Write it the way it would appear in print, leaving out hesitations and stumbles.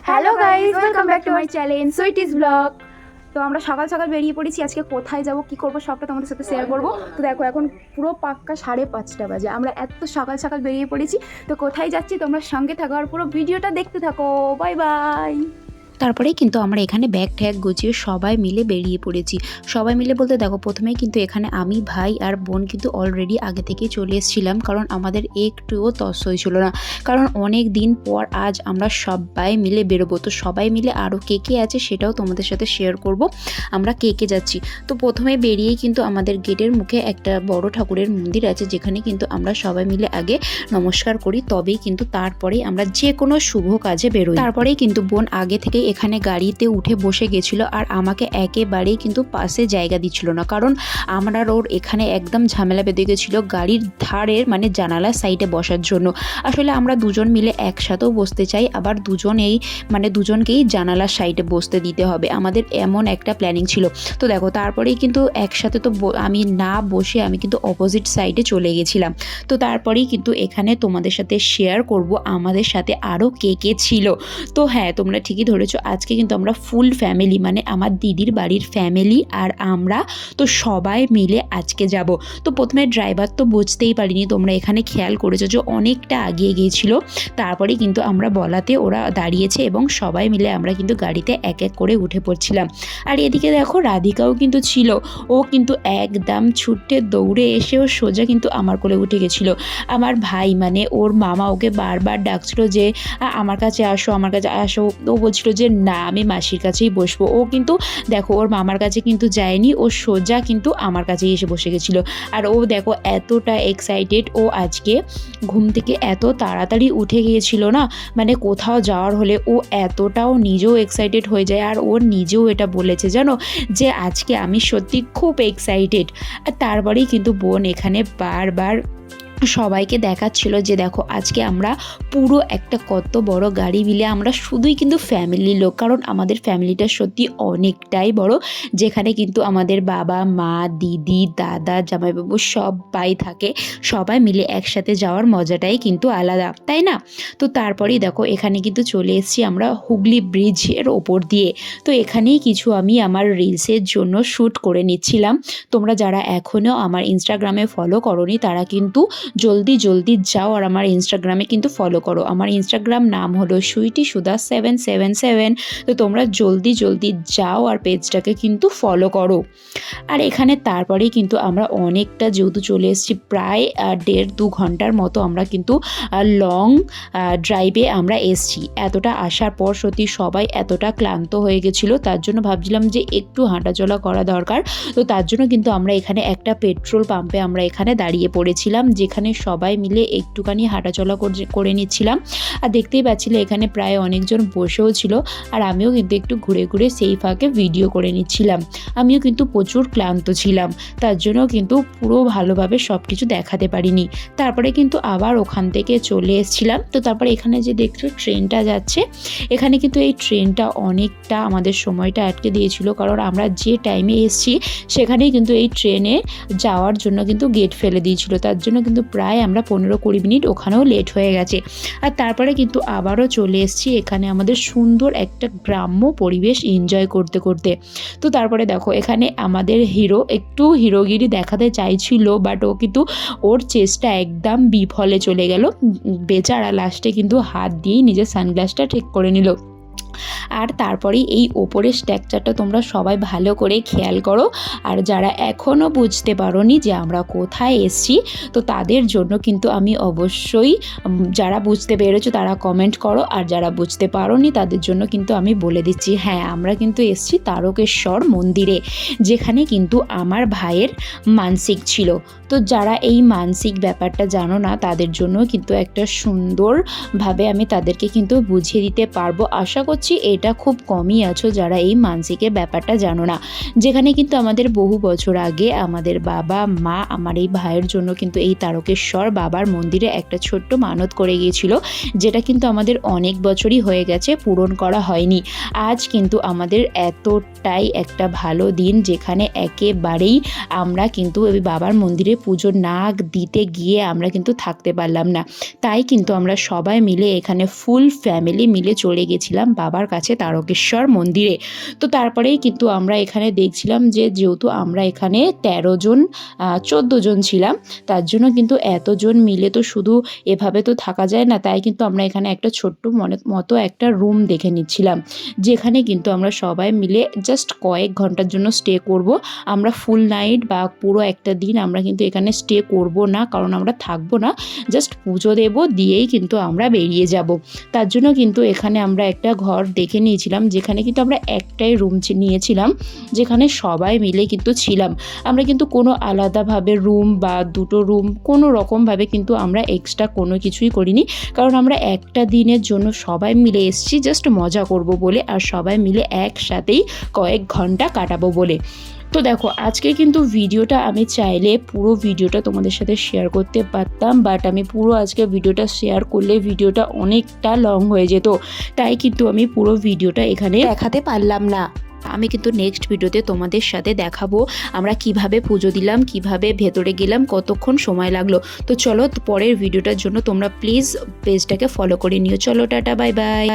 Hello guys, welcome back to my channel sweeties blog. তো আমরা সকাল সকাল বেরিয়ে পড়েছি। আজকে কোথায় যাব, কি করব, সবটা তোমাদের সাথে শেয়ার করব। তো দেখো এখন পুরো পাক্কা 5:30 বাজে, আমরা এত সকাল সকাল বেরিয়ে পড়েছি। তো কোথায় যাচ্ছি তোমরা সঙ্গে থাকো আর পুরো ভিডিওটা দেখতে থাকো। Bye bye. তারপরেই কিন্তু আমরা এখানে ব্যাগ ট্যাগ গুছিয়ে সবাই মিলে বেরিয়ে পড়েছি। সবাই মিলে বলতে দেখো প্রথমেই কিন্তু এখানে আমি, ভাই আর বোন কিন্তু অলরেডি আগে থেকেই চলে এসেছিলাম, কারণ আমাদের একটুও তস হয়েছিল না। কারণ অনেক দিন পর আজ আমরা সবাই মিলে বেরোবো। তো সবাই মিলে আরও কে কে আছে সেটাও তোমাদের সাথে শেয়ার করব আমরা কে কে যাচ্ছি। তো প্রথমে বেরিয়েই কিন্তু আমাদের গেটের মুখে একটা বড় ঠাকুরের মন্দির আছে, যেখানে কিন্তু আমরা সবাই মিলে আগে নমস্কার করি, তবেই কিন্তু তারপরেই আমরা যে কোনো শুভ কাজে বেরোই। তারপরেই কিন্তু বোন আগে থেকেই এখানে গাড়িতে উঠে বসে গেছিল, আর আমাকে একেবারেই কিন্তু পাশে জায়গা দিচ্ছিল না, কারণ আমরা ওর এখানে একদম ঝামেলা বেঁধে গেছিল গাড়ির ধারের মানে জানালার সাইডে বসার জন্য। আসলে আমরা দুজন মিলে একসাথেও বসতে চাই, আবার দুজনকেই জানালার সাইডে বসতে দিতে হবে, আমাদের এমন একটা প্ল্যানিং ছিল। তো দেখো তারপরেই কিন্তু একসাথে তো আমি না বসে আমি কিন্তু অপোজিট সাইডে চলে গেছিলাম। তো তারপরেই কিন্তু এখানে তোমাদের সাথে শেয়ার করব আমাদের সাথে আরও কে কে ছিল। তো হ্যাঁ, তোমরা ঠিকই ধরেছো, আজকে কিন্তু আমরা ফুল ফ্যামিলি মানে আমার দিদির বাড়ির ফ্যামিলি আর আমরা তো সবাই মিলে আজকে যাব। তো প্রথমে ড্রাইভার তো বুঝতেই পারিনি, তোমরা এখানে খেয়াল করেছো যে অনেকটা আগিয়ে গিয়েছিল। তারপরে কিন্তু আমরা বলাতে ওরা দাঁড়িয়েছে এবং সবাই মিলে আমরা কিন্তু গাড়িতে এক এক করে উঠে পড়ছিলাম। আর এদিকে দেখো রাধিকাও কিন্তু ছিল, ও কিন্তু একদম ছুটে দৌড়ে এসেও সোজা কিন্তু আমার কোলে উঠে গেছিলো। আমার ভাই মানে ওর মামা ওকে বারবার ডাকছিল যে আমার কাছে আসো, আমার কাছে আসো। ও বলছিল যে না, আমি মাসির কাছেই বসবো। ও কিন্তু দেখো ওর মামার কাছে কিন্তু যায়নি, ও সোজা কিন্তু আমার কাছেই এসে বসে গেছিলো। আর ও দেখো এতটা এক্সাইটেড, ও আজকে ঘুম থেকে এত তাড়াতাড়ি উঠে গিয়েছিল না, মানে কোথাও যাওয়ার হলে ও এতটাও নিজেও এক্সাইটেড হয়ে যায়। আর ও নিজেও এটা বলেছে জানো, যে আজকে আমি সত্যি খুব এক্সাইটেড। আর তারপরেই কিন্তু বোন এখানে বারবার সবাইকে দেখাচ্ছিল যে দেখো আজকে আমরা পুরো একটা কত বড় গাড়ি মিলে আমরা শুধুই কিন্তু ফ্যামিলির লোক, কারণ আমাদের ফ্যামিলিটা সত্যি অনেকটাই বড়, যেখানে কিন্তু আমাদের বাবা মা দিদি দাদা জামাইবাবু সবাই থাকে। সবাই মিলে একসাথে যাওয়ার মজাটাই কিন্তু আলাদা, তাই না? তো তারপরেই দেখো এখানে কিন্তু চলে এসেছি আমরা হুগলি ব্রিজের ওপর দিয়ে। তো এখানেই কিছু আমি আমার রিলসের জন্য শ্যুট করে নিচ্ছিলাম। তোমরা যারা এখনও আমার ইনস্টাগ্রামে ফলো করোনি তারা কিন্তু জলদি যাও আর আমার ইনস্টাগ্রামে কিন্তু ফলো করো। আমার ইনস্টাগ্রাম নাম হলো সুইটি777। তো তোমরা জলদি যাও আর পেজটাকে কিন্তু ফলো করো। আর এখানে তারপরেই কিন্তু আমরা অনেকটা যেহেতু চলে এসেছি, প্রায় 1.5-2 ঘন্টার মতো আমরা কিন্তু লং ড্রাইভে আমরা এসছি। এতটা আসার পর সত্যি সবাই এতটা ক্লান্ত হয়ে গেছিলো, তার জন্য ভাবছিলাম যে একটু হাঁটাচলা করা দরকার। তো তার জন্য কিন্তু আমরা এখানে একটা পেট্রোল পাম্পে আমরা এখানে দাঁড়িয়ে পড়েছিলাম, যেখানে সবাই মিলে একটুখানি হাঁটাচলা করে নিচ্ছিলাম। আর দেখতেই পাচ্ছিলে এখানে প্রায় অনেকজন বসেও ছিল, আর আমিও কিন্তু একটু ঘুরে ঘুরে সেই ফাঁকে ভিডিও করে নিচ্ছিলাম। আমিও কিন্তু প্রচুর ক্লান্ত ছিলাম, তার জন্য কিন্তু পুরো ভালোভাবে সব কিছু দেখাতে পারিনি। তারপরে কিন্তু আবার ওখান থেকে চলে এসেছিলাম। তো তারপরে এখানে যে দেখছো ট্রেনটা যাচ্ছে, এখানে কিন্তু এই ট্রেনটা অনেকটা আমাদের সময়টা আটকে দিয়েছিল, কারণ আমরা যে টাইমে এসেছি সেখানেই কিন্তু এই ট্রেনে যাওয়ার জন্য কিন্তু গেট ফেলে দিয়েছিল, তার জন্য কিন্তু প্রায় আমরা 15-20 মিনিট ওখানেও লেট হয়ে গেছে। আর তারপরে কিন্তু আবারও চলে এসেছি এখানে আমাদের সুন্দর একটা গ্রাম্য পরিবেশ এনজয় করতে করতে। তো তারপরে দেখো এখানে আমাদের হিরো একটু হিরোগিরি দেখাতে চাইছিল, বাট ও কিন্তু ওর চেষ্টা একদম বিফলে চলে গেল। বেচারা লাস্টে কিন্তু হাত দিয়েই নিজের সানগ্লাসটা ঠিক করে নিল। আর তারপরেই এই ওপরের স্ট্রাকচারটা তোমরা সবাই ভালো করে খেয়াল করো। আর যারা এখনও বুঝতে পারোনি যে আমরা কোথায় এসছি, তো তাদের জন্য কিন্তু আমি অবশ্যই, যারা বুঝতে পেরেছো তারা কমেন্ট করো, আর যারা বুঝতে পারোনি তাদের জন্য কিন্তু আমি বলে দিচ্ছি, হ্যাঁ আমরা কিন্তু এসছি তারকেশ্বর মন্দিরে, যেখানে কিন্তু আমার ভাইয়ের মানসিক ছিল। তো যারা এই মানসিক ব্যাপারটা জানো না তাদের জন্য কিন্তু একটা সুন্দরভাবে আমি তাদেরকে কিন্তু বুঝিয়ে দিতে পারবো। আশা করছি এটা খুব কমই আছো যারা এই মানসিকের ব্যাপারটা জানো না, যেখানে কিন্তু আমাদের বহু বছর আগে আমাদের বাবা মা আমার এই ভাইয়ের জন্য কিন্তু এই তারকেশ্বর বাবার মন্দিরে একটা ছোট্ট মানত করে গিয়েছিল, যেটা কিন্তু আমাদের অনেক বছরই হয়ে গেছে, পূরণ করা হয়নি। আজ কিন্তু আমাদের এতটাই একটা ভালো দিন, যেখানে একেবারেই আমরা কিন্তু এই বাবার মন্দিরে পুজো না দিতে গিয়ে আমরা কিন্তু থাকতে পারলাম না, তাই কিন্তু আমরা সবাই মিলে এখানে ফুল ফ্যামিলি মিলে চলে গেছিলাম বাবার কাছে তারকেশ্বর মন্দিরে। তো তারপরেই কিন্তু আমরা এখানে দেখছিলাম যে যেহেতু আমরা এখানে 13 জন 14 জন ছিলাম, তার জন্য কিন্তু এতজন মিলে তো শুধু এভাবে তো থাকা যায় না, তাই কিন্তু আমরা এখানে একটা ছোট্ট মতো একটা রুম দেখে নিচ্ছিলাম, যেখানে কিন্তু আমরা সবাই মিলে জাস্ট কয়েক ঘন্টার জন্য স্টে করব। আমরা ফুল নাইট বা পুরো একটা দিন আমরা কিন্তু এখানে স্টে করব না, কারণ আমরা থাকবো না, জাস্ট পুজো দেব দিয়েই কিন্তু আমরা বেরিয়ে যাব। তার জন্য কিন্তু এখানে আমরা একটা ঘর দেখে নিয়েছিলাম, যেখানে কিন্তু আমরা একটাই রুম নিয়েছিলাম, যেখানে সবাই মিলে কিন্তু ছিলাম। আমরা কিন্তু কোনো আলাদাভাবে রুম বা দুটো রুম কোনো রকমভাবে কিন্তু আমরা এক্সট্রা কোনো কিছুই করিনি, কারণ আমরা একটা দিনের জন্য সবাই মিলে এসেছি জাস্ট মজা করব বলে, আর সবাই মিলে একসাথেই কয়েক ঘন্টা কাটাবো বলে। তো দেখো আজকে কিন্তু ভিডিওটা আমি চাইলে পুরো ভিডিওটা তোমাদের সাথে শেয়ার করতে পারতাম, বাট আমি পুরো আজকে ভিডিওটা শেয়ার করলে ভিডিওটা অনেকটা লং হয়ে যেত, তাই কিন্তু আমি পুরো ভিডিওটা এখানে দেখাতে পারলাম না। আমি কিন্তু নেক্সট ভিডিওতে তোমাদের সাথে দেখাবো আমরা কিভাবে পুজো দিলাম, কিভাবে ভেতরে গেলাম, কতক্ষণ সময় লাগলো। তো চলো পরের ভিডিওটার জন্য তোমরা প্লিজ পেজটাকে ফলো করে নিও। চলো টাটা, বাই বাই।